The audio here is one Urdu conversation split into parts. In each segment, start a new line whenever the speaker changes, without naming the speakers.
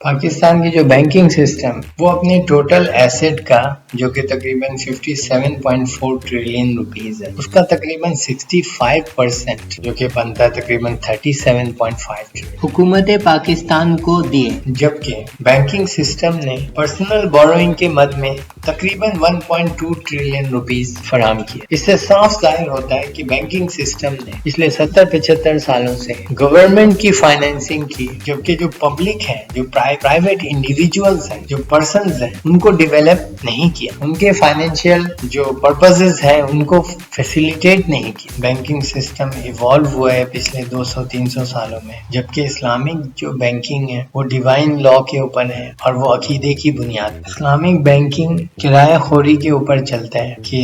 پاکستان کی جو بینکنگ سسٹم وہ اپنے ٹوٹل ایسٹ کا جو کہ تقریباً 57.4 ٹریلین روپیز ہے اس کا تقریباً 65% جو کہ بنتا ہے تقریباً 37.5 ٹریلین حکومت پاکستان کو دیے، جبکہ بینکنگ سسٹم نے پرسنل بوروئنگ کے مد میں تقریباً 1.2 ٹریلین روپیز فراہم کیا۔ اس سے صاف ظاہر ہوتا ہے کہ بینکنگ سسٹم نے پچھلے 70-75 سالوں سے گورنمنٹ کی فائنینسنگ کی، جبکہ جو پبلک ہے، جو پرائیویٹ انڈیویجولز ہیں، جو پرسنز ہیں، ان کو ڈیولپ نہیں کیا، ان کے فائنینشیل جو پرپسز ہیں ان کو فیسیلیٹیٹ نہیں کیا۔ بینکنگ سسٹم ایوالو ہوا ہے پچھلے 200-300 سالوں میں، جبکہ اسلامک جو بینکنگ ہے وہ ڈیوائن لا کے اوپر ہے اور وہ عقیدے کی بنیاد۔ اسلامک بینکنگ کرایہ خوری کے اوپر چلتا ہے کہ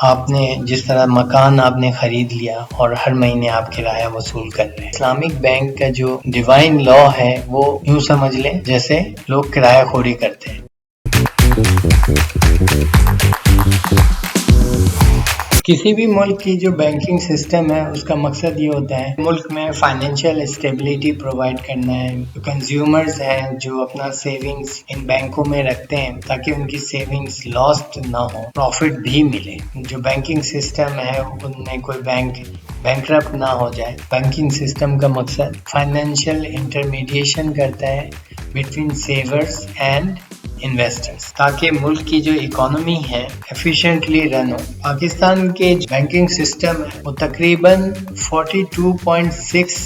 آپ نے جس طرح مکان آپ نے خرید لیا اور ہر مہینے آپ کرایہ وصول کر رہے ہیں۔ اسلامک بینک کا جو ڈیوائن لا ہے وہ یوں سمجھ لیں جیسے لوگ کرایہ خوری کرتے ہیں۔ کسی بھی ملک کی جو بینکنگ سسٹم ہے اس کا مقصد یہ ہوتا ہے ملک میں فائنینشیل اسٹیبلٹی پرووائڈ کرنا ہے۔ جو کنزیومرز ہیں جو اپنا سیونگز ان بینکوں میں رکھتے ہیں تاکہ ان کی سیونگز لاسٹ نہ ہو، پروفٹ بھی ملے۔ جو بینکنگ سسٹم ہے ان میں کوئی بینکرپٹ نہ ہو جائے۔ بینکنگ سسٹم کا مقصد فائنینشیل انٹرمیڈیشن کرتا ہے بٹوین سیورز اینڈ انویسٹرز تاکہ ملک کی جو اکانومی ہے ایفیشینٹلی رن ہو۔ پاکستان کے بینکنگ سسٹم ہے وہ تقریباً 42.6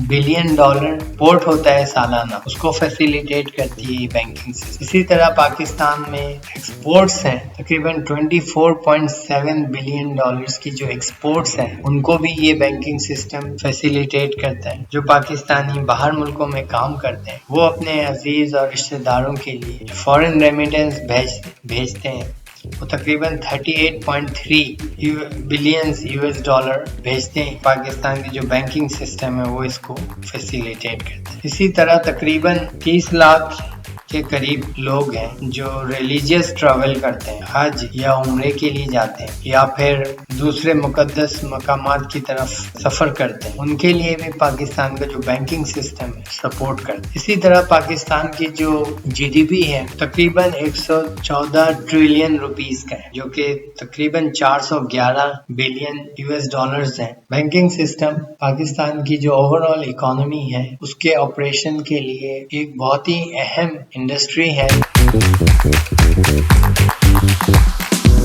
بلین ڈالر پورٹ ہوتا ہے سالانہ، اس کو فیسیلیٹیٹ کرتی ہے یہ بینکنگ سسٹم۔ اسی طرح پاکستان میں ایکسپورٹس ہیں تقریباً 24.7 بلین ڈالرز کی جو ایکسپورٹس ہیں ان کو بھی یہ بینکنگ سسٹم فیسیلیٹیٹ کرتا ہے۔ جو پاکستانی باہر ملکوں میں کام کرتے ہیں وہ اپنے عزیز اور رشتہ داروں کے لیے فورن ریمیٹنس بھیجتے ہیں، وہ تقریباً 38.3 بلین US ڈالر بھیجتے ہیں۔ پاکستان کی جو بینکنگ سسٹم ہے وہ اس کو فیسیلیٹیٹ کرتا ہے۔ اسی طرح تقریباً 30 لاکھ کے قریب لوگ ہیں جو ریلیجیس ٹریول کرتے ہیں، حج یا عمرے کے لیے جاتے ہیں یا پھر دوسرے مقدس مقامات کی طرف سفر کرتے ہیں، ان کے لیے بھی پاکستان کا جو بینکنگ سسٹم ہے سپورٹ کرتا ہے۔ اسی طرح پاکستان کی جو GDP ہے تقریباً 114 ٹریلین روپیز کا ہے، جو کہ تقریباً 411 بلین US ڈالرز ہیں۔ بینکنگ سسٹم پاکستان کی جو اوور آل اکانومی ہے اس کے آپریشن کے لیے ایک بہت ہی اہم انڈسٹری ہے۔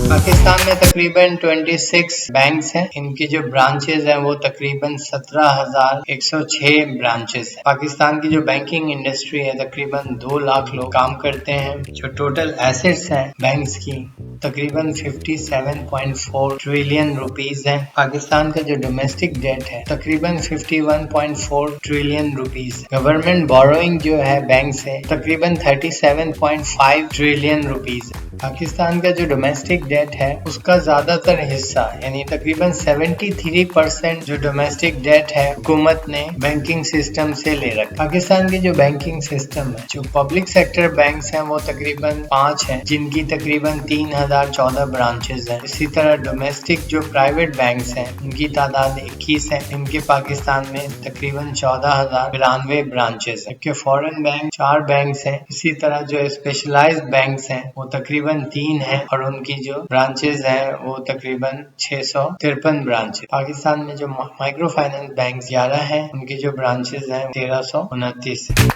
پاکستان میں تقریباً 26 بینکس ہیں، ان کی جو برانچز ہیں وہ تقریباً 17,106 برانچز ہیں۔ پاکستان کی جو بینکنگ انڈسٹری ہے تقریباً 2 لاکھ لوگ کام کرتے ہیں۔ جو ٹوٹل ایسٹس ہیں بینکس کی تقریباً 57.4 ٹریلین روپیز ہیں۔ پاکستان کا جو ڈومیسٹک ڈیٹ ہے تقریباً 51.4 ٹریلین روپیز۔ گورنمنٹ بوروئنگ جو ہے بینک سے تقریباً 37.5 ٹریلین روپیز۔ پاکستان کا جو ڈومیسٹک ڈیٹ ہے اس کا زیادہ تر حصہ یعنی تقریباً 73% جو ڈومیسٹک ڈیٹ ہے حکومت نے بینکنگ سسٹم سے لے رکھا۔ پاکستان کی جو بینکنگ سسٹم ہے جو پبلک سیکٹر بینکس ہیں وہ تقریباً 5 ہیں جن کی تقریباً 3014 برانچز ہیں۔ اسی طرح ڈومیسٹک جو پرائیویٹ بینکس ہیں ان کی تعداد 21 ہے، ان کے پاکستان میں تقریباً 14,092 برانچز ہیں، جبکہ فورن بینک 4 بینکس ہیں۔ اسی طرح جو اسپیشلائزڈ بینکس ہیں وہ تقریباً 3 ہیں اور ان کی جو برانچز ہیں وہ تقریباً 653 برانچز۔ پاکستان میں جو مائکرو فائنانس بینکس 11 ہیں، ان کی جو برانچز ہیں 1329 ہیں۔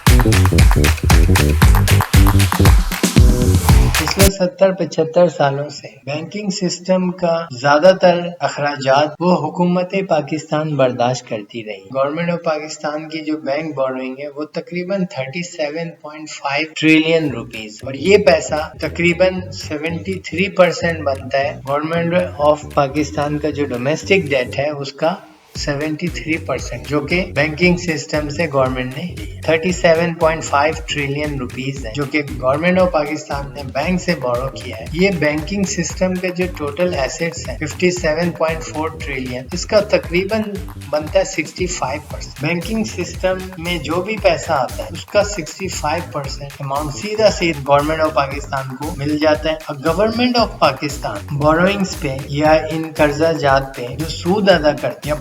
پچھلے 70-75 سالوں سے بینکنگ سسٹم کا زیادہ تر اخراجات وہ حکومت پاکستان برداشت کرتی رہی۔ گورنمنٹ آف پاکستان کی جو بینک بوروئنگ ہے وہ تقریباً 37.5 ٹریلین روپیز، اور یہ پیسہ تقریباً 73% بنتا ہے گورنمنٹ آف پاکستان کا جو ڈومیسٹک ڈیٹ ہے اس کا 73%، جو کہ بینکنگ سسٹم سے گورنمنٹ نے 37.5 ٹریلین روپیز ہے جو کہ گورنمنٹ آف پاکستان نے بینک سے بورو کیا ہے۔ یہ بینکنگ سسٹم کا جو ٹوٹل ایسٹس ہیں 57.4 ٹریلین، اس کا تقریباً بنتا ہے 65%۔ بینکنگ سسٹم میں جو بھی پیسہ آتا ہے اس کا 65% اماؤنٹ سیدھا گورنمنٹ آف پاکستان کو مل جاتا ہے۔ اور گورنمنٹ آف پاکستان بوروئنگز پہ یا ان قرضہ جات پہ جو سود ادا کرتے ہیں یا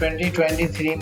2023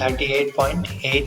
38.8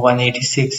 186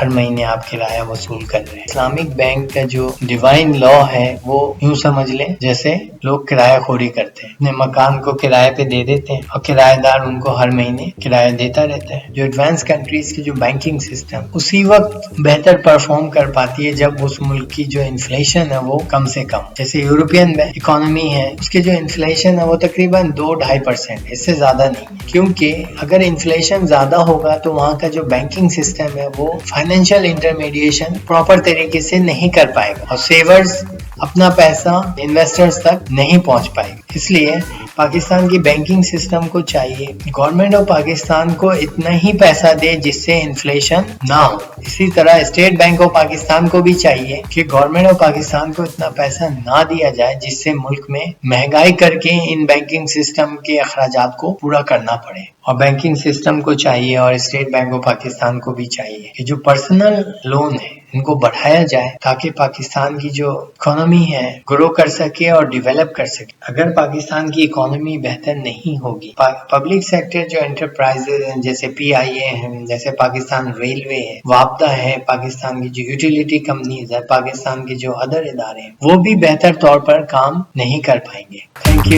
ہر مہینے آپ کرایہ وصول کر رہے ہیں۔ اسلامک بینک کا جو ڈیوائن لا ہے وہ یوں سمجھ لیں جیسے لوگ کرایہ خوری کرتے ہیں، اپنے مکان کو کرایہ پہ دے دیتے ہیں اور کرایہ دار ان کو ہر مہینے کرایہ دیتا رہتا ہے۔ جو ایڈوانس کنٹریز کی جو بینکنگ سسٹم اسی وقت بہتر پرفارم کر پاتی ہے جب اس ملک کی جو انفلیشن ہے وہ کم سے کم، جیسے یورپین اکانومی ہے اس کے جو انفلیشن ہے وہ تقریباً 2-2.5%، اس سے زیادہ نہیں، کیونکہ اگر انفلیشن زیادہ ہوگا تو وہاں کا جو بینکنگ سسٹم ہے وہ فائنینشیل انٹرمیڈیشن پراپر طریقے سے نہیں کر پائے گا اور سیورز اپنا پیسہ انویسٹرز تک نہیں پہنچ پائے گا۔ اس لیے پاکستان کی بینکنگ سسٹم کو چاہیے گورنمنٹ آف پاکستان کو اتنا ہی پیسہ دے جس سے انفلیشن نہ ہو۔ اسی طرح اسٹیٹ بینک آف پاکستان کو بھی چاہیے کہ گورنمنٹ آف پاکستان کو اتنا پیسہ نہ دیا جائے جس سے ملک میں مہنگائی کر کے ان بینکنگ سسٹم کے اخراجات کو پورا کرنا پڑے۔ اور بینکنگ سسٹم کو چاہیے اور اسٹیٹ بینک آف پاکستان کو بھی چاہیے کہ جو پرسنل لون ہے ان کو بڑھایا جائے تاکہ پاکستان کی جو اکانومی ہے گرو کر سکے اور ڈیولپ کر سکے۔ اگر پاکستان کی اکانومی بہتر نہیں ہوگی، پبلک سیکٹر جو انٹرپرائزز ہیں جیسے PIA ہیں، جیسے پاکستان ریلوے ہے، وابدہ ہے، پاکستان کی جو یوٹیلیٹی کمپنیز ہے، پاکستان کے جو ادر ادارے ہیں، وہ بھی بہتر طور پر کام نہیں کر پائیں گے۔ Thank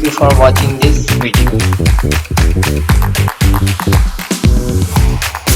you for watching this video.